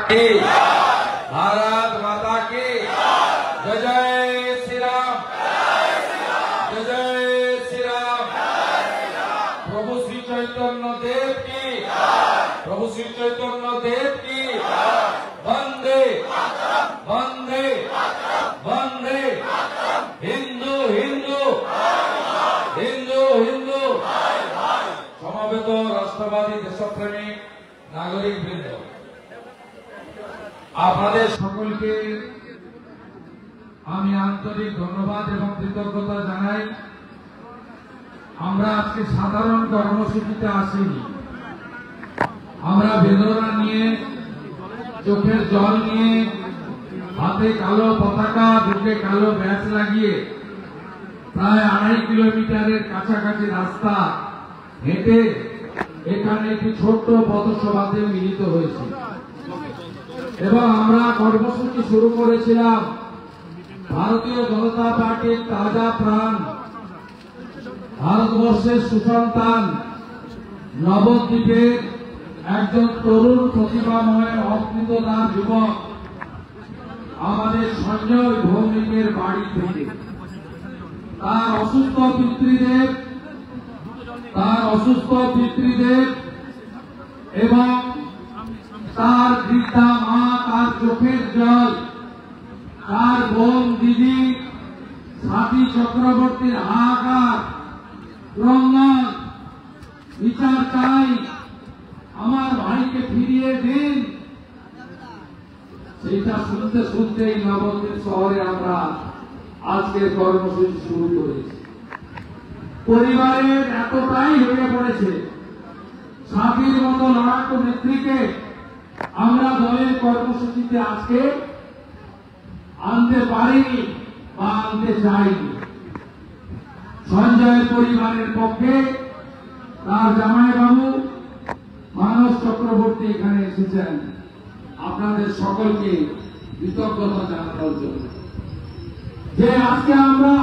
की भारत माता की जय जय श्री राम जय जय श्री राम प्रभु श्री चैतन्य देव की प्रभु श्री चैतन्य देव की वंदे वंदे वंदे हिंदू हिंदू हिंदू हिंदू समवेत राष्ट्रवादी देशप्रेमिक नागरिक बृंद আপনাদের সকলকে আমি আন্তরিক ধন্যবাদ এবং কৃতজ্ঞতা জানাই। আমরা আজকে সাধারণ কর্মসূচিতে আসিনি, আমরা বেদনা নিয়ে, চোখের জল নিয়ে, হাতে কালো পতাকা, বুকে কালো ব্যাচ লাগিয়ে প্রায় 2.5 কিলোমিটারের কাছাকাছি রাস্তা হেঁটে এখানে একটি ছোট্ট পথসভাতে মিলিত হয়েছি এবং আমরা কর্মসূচি শুরু করেছিলাম ভারতীয় জনতা পার্টির তাজা প্রাণ, ভারতবর্ষের সুসন্তান, নবদ্বীপের একজন তরুণ প্রতিভাময় অকৃতদার যুবক আমাদের সঞ্জয় ভৌমিকের বাড়ি থেকে তার অসুস্থ পিতৃদেব এবং তার বৃদ্ধা মা, তার চোখের জল, তার বোন দিদি স্বাতী চক্রবর্তীর হাহাকার, ক্রন্দন, বিচার চাই, আমার ভাইকে ফিরিয়ে দিন, সেটা শুনতে শুনতেই নবদ্বীপ শহরে আমরা আজকের কর্মসূচি শুরু করেছি। পরিবারের এতটাই হয়ে পড়েছে, স্বামীর মতো লড়াকু নেত্রীকে আমরা দলের কর্মসূচিতে আজকে আনতে পারিনি বা আনতে চাইনি। সঞ্জয়ের পরিবারের পক্ষে তার জামাইবাবু মানস চক্রবর্তী এখানে এসেছেন আপনাদের সকলকে কৃতজ্ঞতা জানানোর জন্য যে আজকে আমরা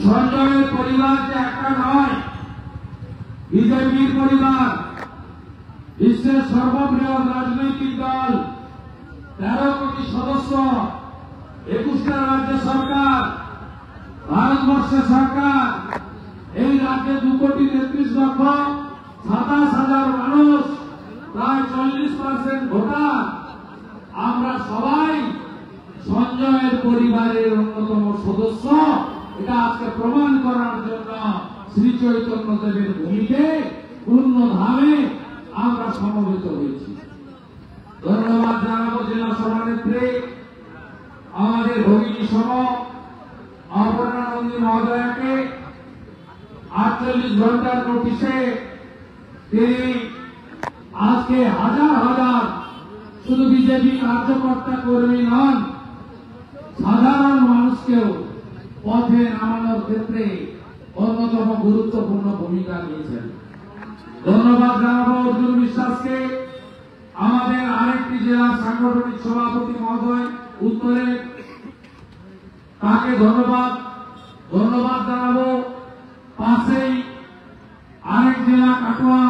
সঞ্জয়ের পরিবার যে একটা নয়, বিজেপির পরিবার, বিশ্বের সর্ববৃহৎ রাজনৈতিক দল, 13 কোটি সদস্য, 21টা রাজ্য সরকার, ভারতবর্ষের সরকার, এই রাজ্যে 2 কোটি 33 লক্ষ 27,000 মানুষ, প্রায় 40% ভোটার, আমরা সবাই সঞ্জয়ের পরিবারের অন্যতম সদস্য। এটা আজকে প্রমাণ করার জন্য শ্রী চৈতন্য দেবের ভূমিতে পূর্ণ ধামে আমরা সমবেত হয়েছি। ধন্যবাদ জানাবো জেলা সভানেত্রী আমাদের ভগিনী সহ অপর্ণা নন্দী মহোদয়াকে। 48 ঘন্টার নোটিশে তিনি আজকে হাজার হাজার শুধু বিজেপি কার্যকর্তা কর্মী নন, সাধারণ মানুষকেও পথে নামানোর ক্ষেত্রে অন্যতম গুরুত্বপূর্ণ ভূমিকা নিয়েছেন। ধন্যবাদ জানাবো অর্জুন বিশ্বাসকে, আমাদের আরেকটি জেলার সাংগঠনিক সভাপতি মহোদয় উত্তরে, তাকে ধন্যবাদ জানাবো। পাশেই আরেক জেলা কাটোয়া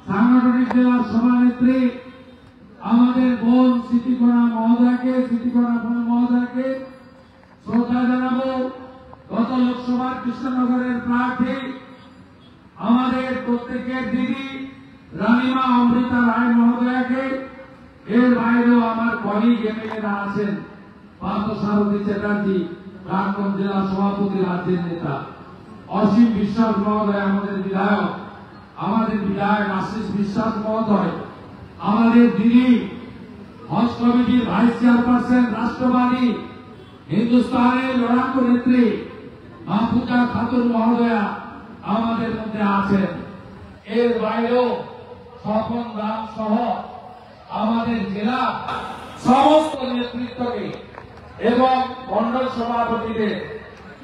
সাংগঠনিক জেলার সভানেত্রী আমাদের বোন স্মৃতিকণা মহোদয়কে শ্রদ্ধা জানাবো। গত লোকসভার কৃষ্ণনগরের প্রার্থী আমাদের প্রত্যেকের দিদি রানীমা অমৃতা রায় মহোদয়াকে, এর বাইরেও আমার কলিগ এমএলএরা আছেন, পার্থসারথী চ্যাটার্জি প্রাক্তন জেলা সভাপতি, রাজ্যের নেতা, অসীম বিশ্বাস মহোদয় আমাদের বিধায়ক আশিস বিশ্বাস মহোদয়, আমাদের দিদি হজ কমিটির ভাইস চেয়ারপারসন, রাষ্ট্রবাদী হিন্দুস্তানের লড়াকু নেত্রী মাহফুজা খাতুন মহোদয়া আমাদের মধ্যে আছেন। এর বাইরেও স্বপন রাম সহ আমাদের জেলা সমস্ত নেতৃত্বকে এবং মন্ডল সভাপতিদের,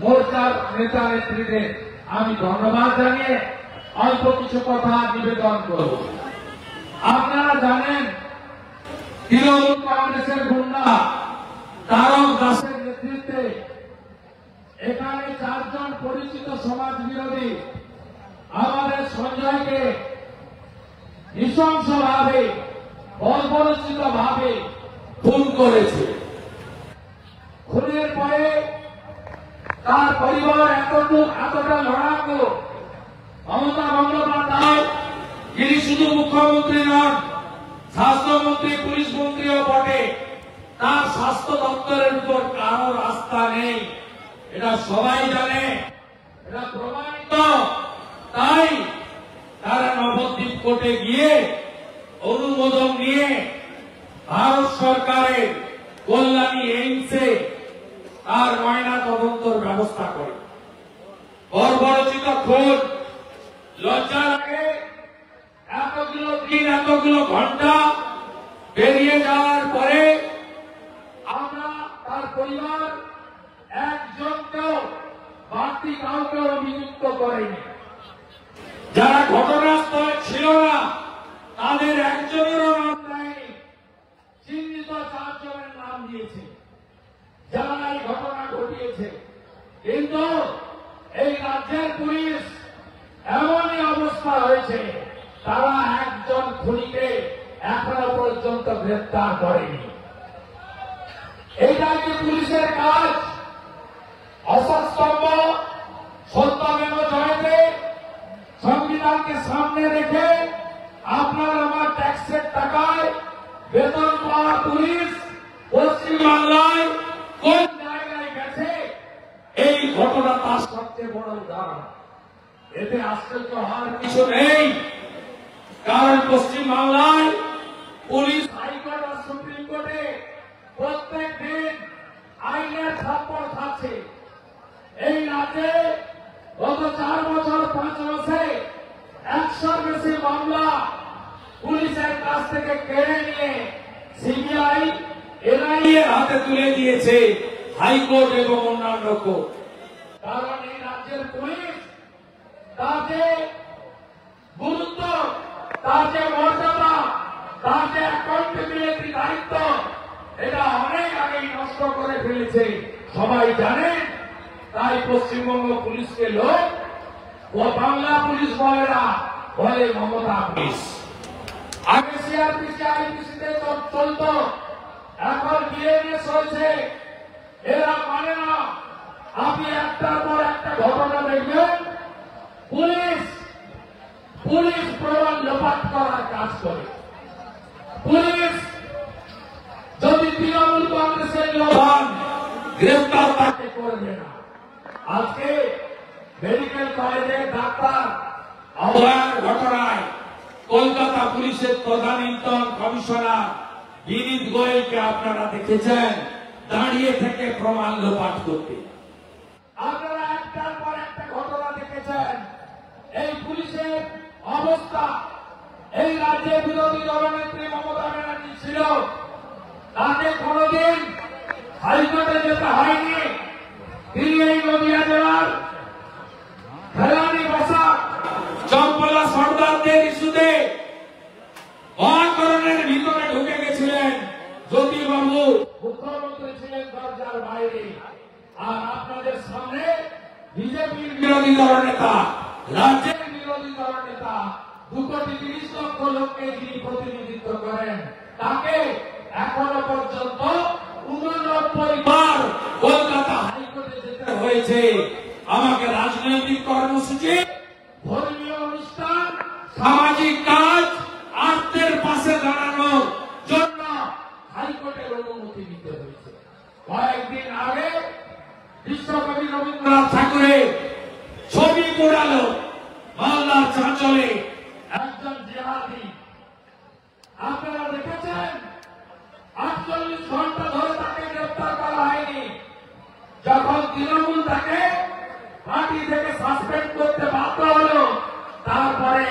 মোর্চার নেতা নেত্রীদের আমি ধন্যবাদ জানিয়ে অল্প কিছু কথা নিবেদন করব। আপনারা জানেন তৃণমূল কংগ্রেসের গুন্ডা তারক দাসের নেতৃত্বে এখানে 4 জন পরিচিত সমাজ বিরোধী আমাদের সঞ্জয়কে নৃশংসভাবে বর্বরচিত ভাবে খুন করেছে। খুনের পরে তার পরিবার এতটা লড়াকু, মমতা বন্দ্যোপাধ্যায় যিনি শুধু মুখ্যমন্ত্রী নন, স্বাস্থ্যমন্ত্রী, পুলিশ মন্ত্রীও বটে, তার স্বাস্থ্য দপ্তরের উপর কারোর আস্থা নেই, এটা সবাই জানে, এটা প্রমাণিত। তাই তারা নবদ্বীপ কোর্টে গিয়ে অনুমোদন নিয়ে ভারত সরকারের কল্যাণী এইমসে তার ময়না তদন্তর ব্যবস্থা করে। বর্বরচিত খুন, লজ্জা লাগে। এতগুলো দিন, এতগুলো ঘন্টা বেরিয়ে যাওয়ার পরে আমরা তার পরিবার একজনকেও, বাড়তি কাউকে অভিযুক্ত করেনি। যারা ঘটনাস্থলে ছিল না তাদের একজনেরও নাম দেয়নি, চিহ্নিত 4 জনের নাম দিয়েছে যারা এই ঘটনা ঘটিয়েছে। কিন্তু এই রাজ্যের পুলিশ এমনই অবস্থা হয়েছে, তারা একজন খুনিকে এখনো পর্যন্ত গ্রেফতার করেনি। এইটা কি পুলিশের কাজ? অসস্তম্ভ, সত্যমেব জয়তে, সংবিধানকে সামনে রেখে আপনার আমার ট্যাক্সের টাকায় বেতন পাওয়া পুলিশ পশ্চিমবাংলায় কোন জায়গায় গেছে? এই ঘটনা তার সবচেয়ে বড় উদাহরণ। এতে আশ্চর্য হওয়ার কিছু নেই, কারণ পশ্চিমবাংলায় পুলিশ হাইকোর্ট আর সুপ্রিম কোর্টে প্রত্যেক দিন আইনের থাপ্পড় খাচ্ছে। এই রাজ্যে গত 4 বছর 5 মাসে 100-র বেশি মামলা পুলিশের কাছ থেকে কেড়ে নিয়ে সিবিআই, এনআইএ হাতে তুলে দিয়েছে হাইকোর্ট এবং অন্যান্য কোর্ট। কারণ এই রাজ্যের পুলিশ তার যে গুরুত্ব, তার যে মর্যাদা, তার যে অ্যাকাউন্টেবিলিটি দায়িত্ব, এটা অনেক আগেই নষ্ট করে ফেলেছে, সবাই জানেন। তাই পশ্চিমবঙ্গ পুলিশকে লোক ও বাংলা পুলিশ বলে না, বলে মমতা পুলিশ। আগে সিআরপিসি, আইপিসিতে চলত, এখন বিএনএস হয়েছে। এরা মানে না। আপনি একটার পর একটা ঘটনা দেখবেন, পুলিশ প্রমাণ লোপাট করার কাজ করে। পুলিশ যদি তৃণমূল কংগ্রেসের লোক হন, গ্রেফতার তাকে করবে না। আজকে মেডিকেল কলেজের ডাক্তার অভয়ার ঘটনায় কলকাতা পুলিশের তদানীন্তন কমিশনার বিনীত গোয়েলকে আপনারা দেখেছেন দাঁড়িয়ে থেকে প্রমাণ লোপাট করতে। আপনারা একটার পর একটা ঘটনা দেখেছেন। এই পুলিশের অবস্থা, এই রাজ্যে বিরোধী দলনেত্রী মমতা ব্যানার্জি ছিল, তাকে কোনদিন হাইকোর্টে যেতে হয়নি। তিনি এই নদিয়া জেলার ফেলানি ভাষা চম্পলা সর্দারদের ইস্যুতে মহাকরণের ভিতরে ঢুকে গেছিলেন। জ্যোতিবাবু মুখ্যমন্ত্রী ছিলেন দরজার বাইরে, আর আপনাদের সামনে বিজেপির বিরোধী দলনেতা, রাজ্যের বিরোধী দলনেতা, 2,30,00,000 লোককে যিনি প্রতিনিধিত্ব করেন, তাকে এখনো পর্যন্ত 89 বার কলকাতা হাইকোর্টে যেতে হয়েছে। আমাকে রাজনৈতিক কর্মসূচি, ধর্মীয় অনুষ্ঠান, সামাজিক কাজ, আত্মের পাশে দাঁড়ানোর জন্য হাইকোর্টের অনুমতি নিতে হয়েছে। কয়েকদিন আগে বিশ্বকবি রবীন্দ্রনাথ ঠাকুরের ছবি পোড়ালো মালদার চাঁচলে একজন জিহাদি। আপনারা দেখেছেন 48 ঘন্টা ধরে তাকে গ্রেফতার করা হয়নি। যখন তৃণমূল তাকে পার্টি থেকে সাসপেন্ড করতে বাধ্য হলো, তারপরে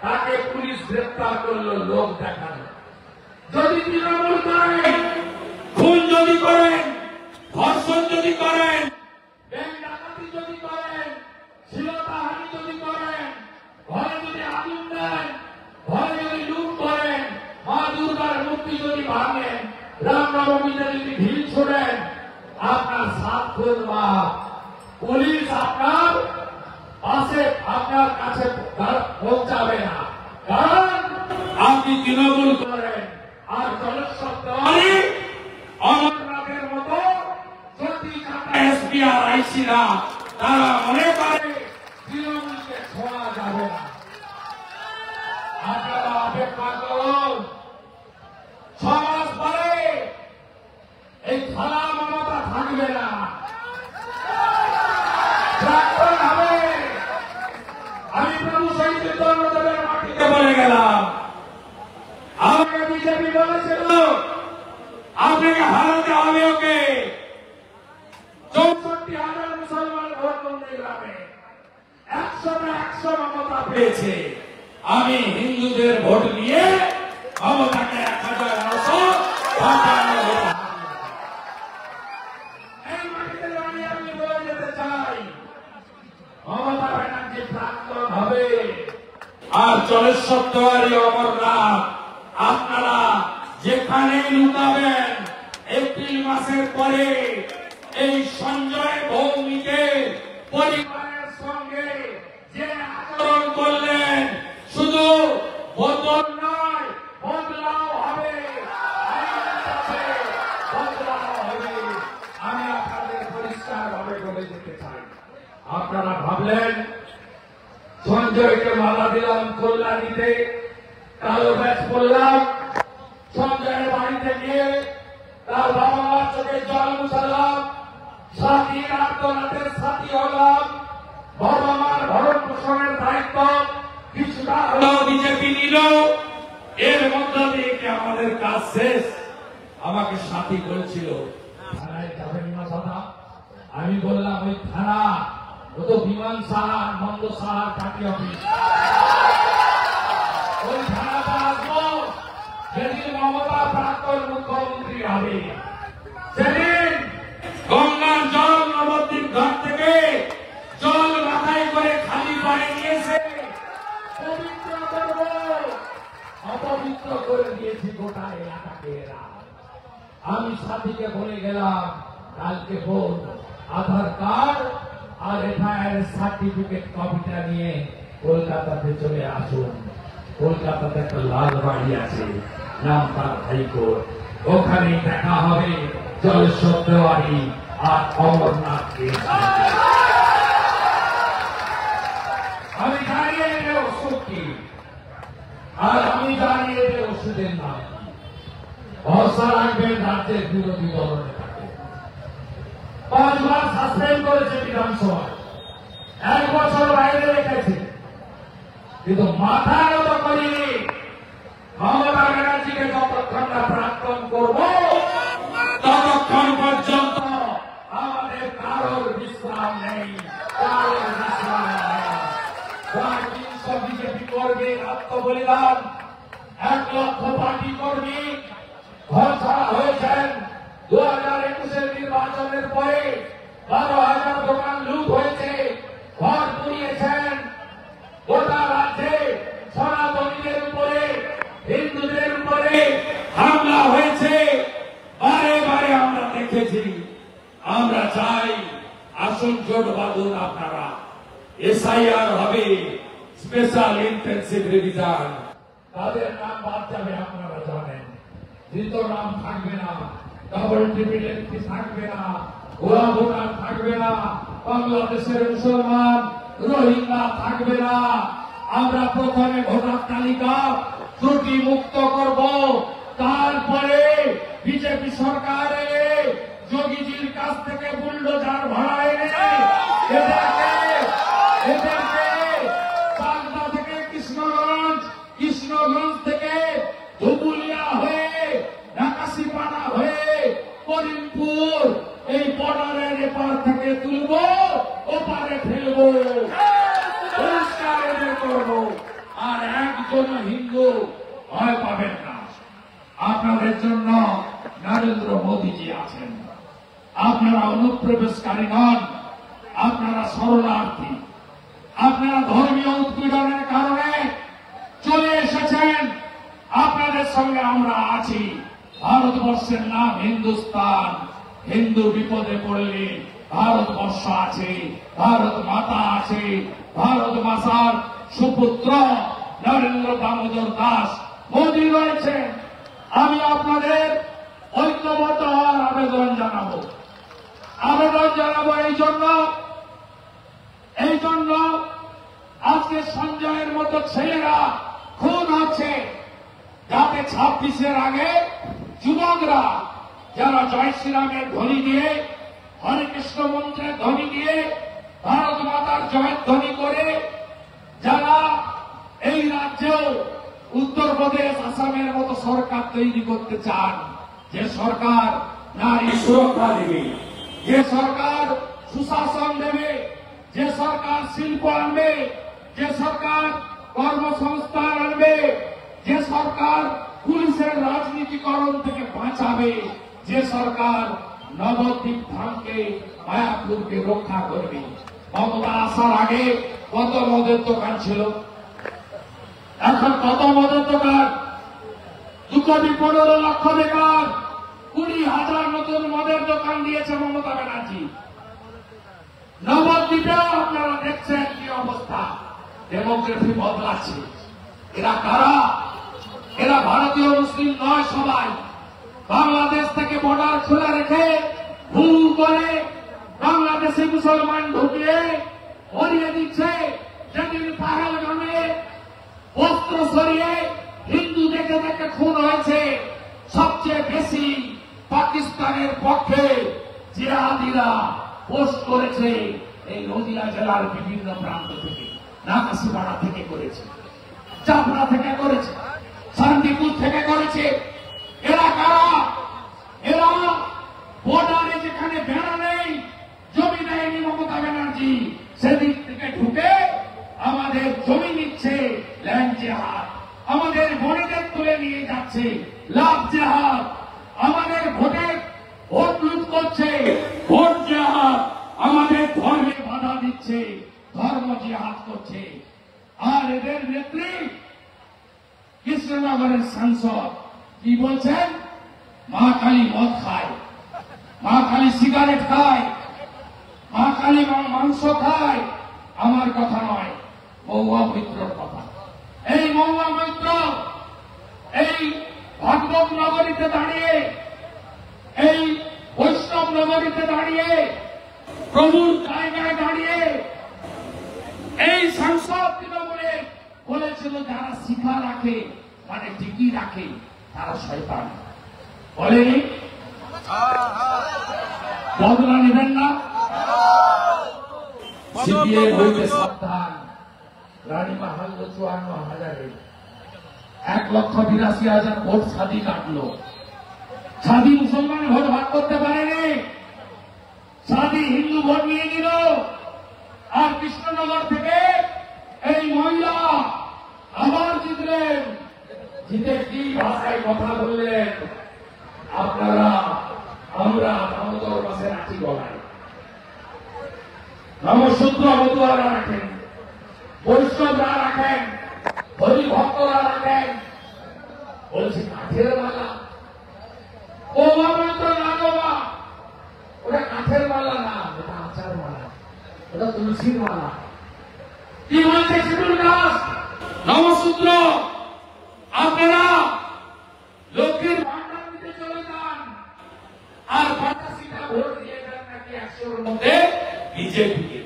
তাকে পুলিশ গ্রেফতার করলো লোক দেখানো। যদি তৃণমূল করেন, খুন যদি করেন, ধর্ষণ যদি করেন, ব্যাংক ডাকাতি যদি করেন, শ্লীলতাহানি যদি করেন, ঘরে যদি আগুন দেন, ঘরে যদি লুট করেন, মা দুর্গার মূর্তি যদি ভাঙেন, রামনবমীতে যদি ঢিল ছোড়েন, আপনার 7 খুন মাপ। পুলিশ আপনার পাশে, আপনার কাছে পৌঁছাবে না, কারণ আপনি তৃণমূল করেন। আর জলেশ্বর দেওয়ানি অমরনাথের মতো যদি এসপিআর আইসিরা তারা মনে করে তৃণমূলকে ছোঁয়া যাবে না। আপনারা অপেক্ষা করুন, 6 মাস পরে এই থালা মমতা থাকবে না, প্রাক্তন হবে। আমি প্রভু শহীদ চন্দ্রদেবের মাটিতে বলে গেলাম, আমাকে বিজেপি বলেছিল আপনাকে হারাতে হবে, ওকে 64,000 মুসলমান ভোট গ্রামে 100 মমতা পেয়েছে। আমি হিন্দুদের ভোট নিয়ে মমতাকে 1955 এই মাটিতে দাঁড়িয়ে আমি বলে যেতে চাই, মমতা ব্যানার্জি প্রাক্তন হবে। আর জলেশ্বর দেওয়ানি অমরনাথ আপনারা যেখানে লুকাবেন, এপ্রিল মাসের পরে এই সঞ্জয় ভৌমিকের পরিবারের সঙ্গে যে আচরণ করলেন, শুধু বদল নয়, বদলাও হবে, বদলাও হবে। আমি আপনাদের পরিষ্কার ভাবে বলে যেতে চাই, আপনারা ভাবলেন সঞ্জয়কে মালা দিলাম কল্যাণীতে, কালো ব্যাচ করলাম, সঞ্জয়ের বাড়িতে গিয়ে তার বাবা মার চোখে জল মুছালাম, সাথী আর্তনাথের সাথী হলাম, বাবা মার ভরণ পোষণের দায়িত্ব কিছুটা হলেও বিজেপি নিল। এর মধ্য দিয়ে কি আমাদের কাজ শেষ? আমাকে সাথী বলছিল থানায় যাবেন না দাদা। আমি বললাম ওই থানা, ও তো বিমান সাহার মন্দ সাহার পার্টি অফিস, ওই থানাতে আসবো যেদিন মমতা প্রাক্তন মুখ্যমন্ত্রী হবে, সেদিন গঙ্গার জল নবদ্বীপ ঘাট থেকে জল মাথায় করে খালি পায়ে নিয়েছে পবিত্র করব, অপবিত্র করে দিয়েছি গোটা এলাকাকে এরা। আমি সাথীকে বলে গেলাম কালকে ভোর আধার কার্ড আর এফআইআর সার্টিফিকেট কপিটা নিয়ে কলকাতাতে চলে আসুন। কলকাতাতে একটা লাল বাড়ি আছে, নাম তার হাইকোর্ট, ওখানেই দেখা হবে জলেশ্বর দেওয়ানি আর অমরনাথকে। আমি জানিয়ে দেব ওষুধ কি, আর আমি জানিয়ে দেব ওষুধের নাম কি। ভরসা রাখবেন রাজ্যের বিরোধী দলনেতাকে। 5 বার সাসপেন্ড করেছে বিধানসভায়, 1 বছর বাইরে রেখেছে, কিন্তু মাথা নত করিনি। মমতা ব্যানার্জিকে যতক্ষণ না প্রাক্তন করব, ততক্ষণ পর্যন্ত আমাদের কারোর বিশ্রাম নেই, কারোর বিশ্রাম নেই। 300 বিজেপি কর্মীর আত্মবলিদান, 1 লক্ষ পার্টি কর্মী ঘর ছাড়া হয়েছেন। 2021 নির্বাচনের পরে 12,000 দোকান লুট হয়েছে, ঘর পুড়িয়েছেন। গোটা রাজ্যে সনাতনীদের উপরে, হিন্দুদের উপরে হামলা হয়েছে, বারে বারে আমরা দেখেছি। আমরা চাই আসুন জোট বাঁধুন আপনারা, এসআইআর হবে, স্পেশাল ইন্টেন্সিভ রিভিশন। তাদের নাম বাদ যাবে আপনারা জানেন, দ্বিতীয় নাম থাকবে না, ডাবল ট্রিপল এন্ট্রি থাকবে না, গোলা ভোটার থাকবে না, বাংলাদেশের মুসলমান রোহিঙ্গা থাকবে না। আমরা প্রথমে ভোটার তালিকা ত্রুটি মুক্ত করব, তারপরে বিজেপি সরকার এলে যোগীজির কাছ থেকে বুলডোজার ভাড়া এনে এদেরকে বাগদা থেকে কৃষ্ণগঞ্জ, কৃষ্ণগঞ্জ থেকে ধুবুলিয়া হয়ে ঢাকাশিপাড়া হয়ে করিমপুর, এই বর্ডারের এপার থেকে তুলব, ওপারে ফেলব, পরিষ্কার এদের করব। আর একজন হিন্দু ভয় পাবেন না, আপনাদের জন্য নরেন্দ্র মোদীজি আছেন। আপনারা অনুপ্রবেশকারী নন, আপনারা শরণার্থী, আপনারা ধর্মীয় উৎপীড়নের কারণে চলে এসেছেন। আপনাদের সঙ্গে আমরা আছি। ভারতবর্ষের নাম হিন্দুস্তান, হিন্দু বিপদে পড়লে ভারতবর্ষ আছে, ভারত মাতা আছে। ভারত মাতার সুপুত্র নরেন্দ্র দামোদর দাস মোদী রয়েছে। আমি আপনাদের ঐক্যবদ্ধ হওয়ার আবেদন জানাবো। এই জন্য আজকে সঞ্জয়ের মতো ছেলেরা খুন হচ্ছে, যাতে 26-এর আগে যুবকরা যারা জয় শ্রীরামের ধ্বনি দিয়ে, হরে কৃষ্ণ মন্ত্রের ধ্বনি দিয়ে, ভারত মাতার জয়ের ধ্বনি করে যারা এই রাজ্যেও উত্তরপ্রদেশ, আসামের মতো সরকার তৈরি করতে চান, যে সরকার নারী সুরক্ষা দেবে, যে সরকার সুশাসন দেবে, যে সরকার শিল্প আনবে, যে সরকার কর্মসংস্থান আনবে, যে সরকার পুলিশের রাজনীতিকরণ থেকে বাঁচাবে, যে সরকার নবদ্বীপ ধামকে, মায়াপুরকে রক্ষা করবে। মমতা আসার আগে কত মদের দোকান ছিল, এখন কত মদের দোকান? 2,15,00,000 বেকার, 20,000 নতুন মদের দোকান দিয়েছে মমতা ব্যানার্জি। নবদ্বীপেও আপনারা দেখছেন কি অবস্থা, ডেমোগ্রাফি বদলাচ্ছে। এরা কারা? এরা ভারতীয় মুসলিম নয়, সবাই বাংলাদেশ থেকে বর্ডার খোলা রেখে ভুল করে বাংলাদেশে মুসলমান ঢুকিয়ে ভরিয়ে দিচ্ছে। যেদিন পাহেলগামে বস্ত্র সরিয়ে হিন্দু দেখে দেখে খুন হয়েছে, সবচেয়ে বেশি পাকিস্তানের পক্ষে জিহাদিরা পোস্ট করেছে এই নদিয়া জেলার বিভিন্ন প্রান্ত থেকে, নাকাশিপাড়া থেকে করেছে, চাপড়া থেকে করেছে, শান্তিপুর থেকে করেছে। এরা কারা? এরা বর্ডারে যেখানে বেড়া নেই, জমি দেয়নি মমতা ব্যানার্জি, সেদিক থেকে ঢুকে আমাদের জমি নিচ্ছে, ল্যান্ড জেহাদ। আমাদের বোনেদের তুলে নিয়ে যাচ্ছে, লাভ জেহাদ। আমাদের ভোট লুট করছে, ভোট জেহাদ। আমাদের ধর্মে বাধা দিচ্ছে, ধর্ম জেহাদ করছে। আর এদের নেত্রী কৃষ্ণনগরের সাংসদ কি বলছেন? মা কালী মদ খায়, মা কালী সিগারেট খায়, মা কালী মাংস খায়। আমার কথা নয়, মহুয়া মৈত্রর কথা। এই মহুয়া মৈত্র এই ভাগবত নগরীতে দাঁড়িয়ে, এই বৈষ্ণব নগরীতে দাঁড়িয়ে, প্রভুর জায়গায় দাঁড়িয়ে এই সাংসদ তৃণমূলে বলেছিল যারা শিখা রাখে, মানে টিকি রাখে, তারা শয়তান। বলেনি? বদলা নেবেন না? সিপিএম হইতে সাবধান। রানীমা হারল 54,000-এ, 1,82,000 ভোট সাদি কাটলো। সাদি মুসলমান ভোট ভাগ করতে পারেনি, সাদি হিন্দু ভোট নিয়ে নিল। আর কৃষ্ণনগর থেকে এই মহিলা আবার জিতলেন। জিতে কি ভাষায় কথা বললেন? আপনারা, আমরা দামোদর মাসে রাখি গলায়, নমসূত্র মতুয়ারা রাখেন, বৈষ্ণবরা রাখেন, হরি ভক্তরা রাখেন। বলছি কাঠের মালা, ও তো না বাবা, ওটা কাঠের মালা না, ওটা আচার মালা, ওটা তুলসীর মালা। কি বলছে শিবুল দাস? নমসূত্র আপনারা লক্ষ্মীর ভান্ডার দিতে চলে যান, আর 85টা ভোট দিয়ে দেন নাকি 100-এর মধ্যে বিজেপিকে।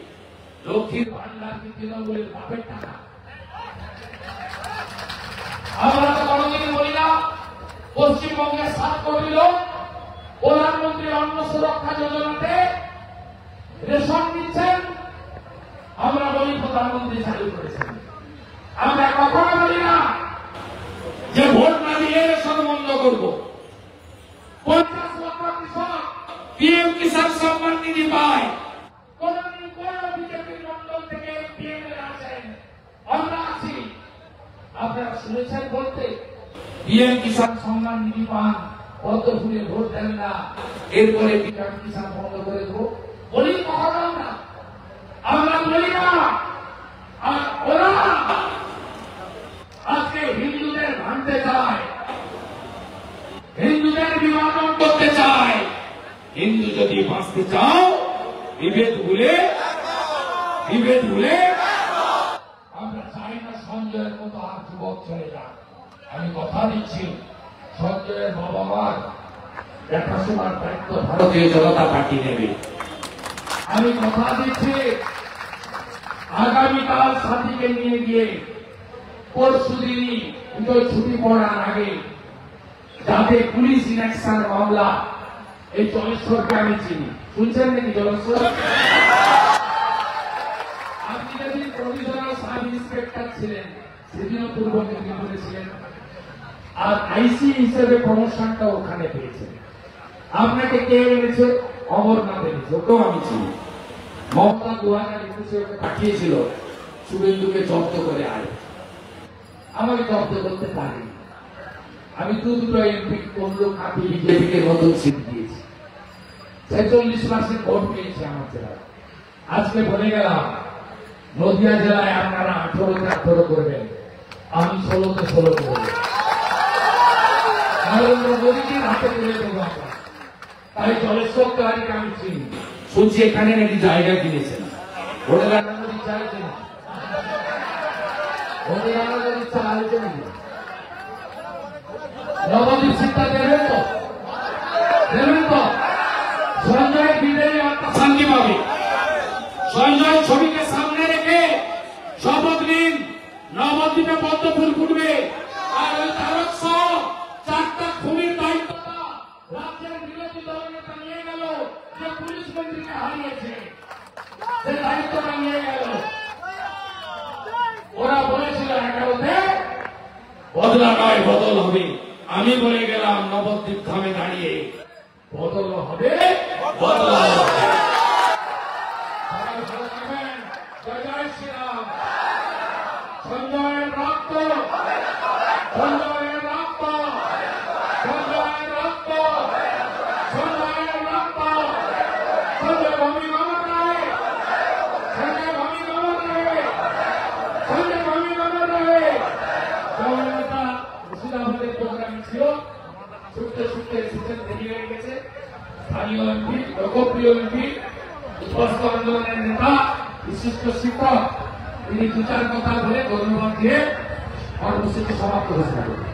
লক্ষ্মীর ভান্ডার কি তৃণমূলের বাপের টাকা? আমরা তো কোনদিন বলি না পশ্চিমবঙ্গের 7 কোটি লোক প্রধানমন্ত্রী অন্ন সুরক্ষা যোজনাতে রেশন দিচ্ছেন, আমরা বলি প্রধানমন্ত্রী চালু করেছেন। আমরা কখনো বলি না যে ভোট না দিয়ে রেশন বন্ধ করব। 50 লক্ষ কৃষক পিএম কিষাণ সম্মান নিধি পায়। কোনদিন কোন বিজেপির মন্ডল থেকে পিএম এর আছেন? আমরা আছি। আপনারা শুনেছেন বলতে পিএম কিষাণ সম্মান নিধি পান, পদ্ম ফুলে ভোট দেন না, এরপরে পিএম কিষাণ বন্ধ করে দেবো? বলি কখনো আমরা? আমরা বলি না। আর ওরা আজকে হিন্দুদের ভাঙতে চায়, হিন্দুদের বিভাজন করতে চায়। হিন্দু যদি বাঁচতে চাও, বিভেদ ভুলে আমরা চাই না সঞ্জয়ের মতো আর যুবক চলে যাক। আমি কথা দিচ্ছি সঞ্জয়ের বাবা মার দেখাশোনার দায়িত্ব ভারতীয় জনতা পার্টি নেবে। আমি কথা দিচ্ছি, আগামীকাল সাথীকে নিয়ে গিয়ে পরশু দিনই পুজোর ছুটি পড়ার আগে যাতে পুলিশ ইনঅ্যাকশন মামলা, এই জলেশ্বরকে আমি চিনি, শুনছেন নাকি জলেশ্বর? আপনি যেদিন প্রভিশনাল সাব ইন্সপেক্টর ছিলেন সেদিনও পূর্ব মেদিনীপুরে ছিলেন, আর আইসি হিসেবে প্রমোশনটা ওখানে পেয়েছেন। আপনাকে কে এনেছে? অমরনাথ এনেছে, ওকেও আমি চিনি। মমতা 2021 ওকে পাঠিয়েছিল শুভেন্দুকে জব্দ করে আয়, আমাকে জব্দ করতে পারেনি। আমি দুটো এমপি কোনলো খাতি বিজেপিকে নতুন সিট দিয়েছি, 46% ভোট পেয়েছে আমার জেলায়। আজকে বলে গেলাম নদিয়া জেলায় আপনারা 18তে 18 করবেন, আমি 16তে 16 করব। নরেন্দ্র মোদীজির হাতে তুলে দেবো আমরা। তাই জলেশ্বর তেওয়ারিকে আমি চিনি, শুনছি এখানে নাকি জায়গা কিনেছেন। ভোটে লাগানোর ইচ্ছা আছে না? ভোটে লাগানোর ইচ্ছা আছে নাকি? নবদ্বীপ সিটটা দেবেন তো? দেবেন তো? সঞ্জয় বিদায়ী আত্মা শান্তি পাবে। সঞ্জয় ছবিকে সামনে রেখে শপথ নিন, নবদ্বীপে পদ্ম ফুল ফুটবে। আর ওই তারক সহ 4টা খুনির দায়িত্বটা রাজ্যের বিরোধী দলনেতা নিয়ে গেল, যে পুলিশ মন্ত্রীকে হারিয়েছে সে দায়িত্বটা নিয়ে গেল। ওরা বলেছিল 11তে বদলা নয় বদল হবে, আমি বলে গেলাম নবদ্বীপ ধামে দাঁড়িয়ে বদল হবে, বদল হবে। জয় জয় শ্রীরাম। সঞ্জয়ের রক্ত, সঞ্জয়ের রক্ত, সঞ্জয়ের রক্ত, সঞ্জয়ের রক্ত, সঞ্জয় ভূমি মামা রায়, সঞ্জয় ভূমি মামা রায়, সঞ্জয় ভূমি মামা রায়। জননেতা মুর্শিদাবাদের প্রোগ্রামে ছিল, ছুটতে ছুটতে এসেছেন, দেরি হয়ে গেছে। স্থানীয় এমপি, লোকপ্রিয় এমপি, স্পষ্ট আন্দোলনের নেতা, বিশিষ্ট শিক্ষক, তিনি 2-4 কথা বলে ধন্যবাদ দিয়ে কর্মসূচি সমাপ্ত ঘোষণা করবেন।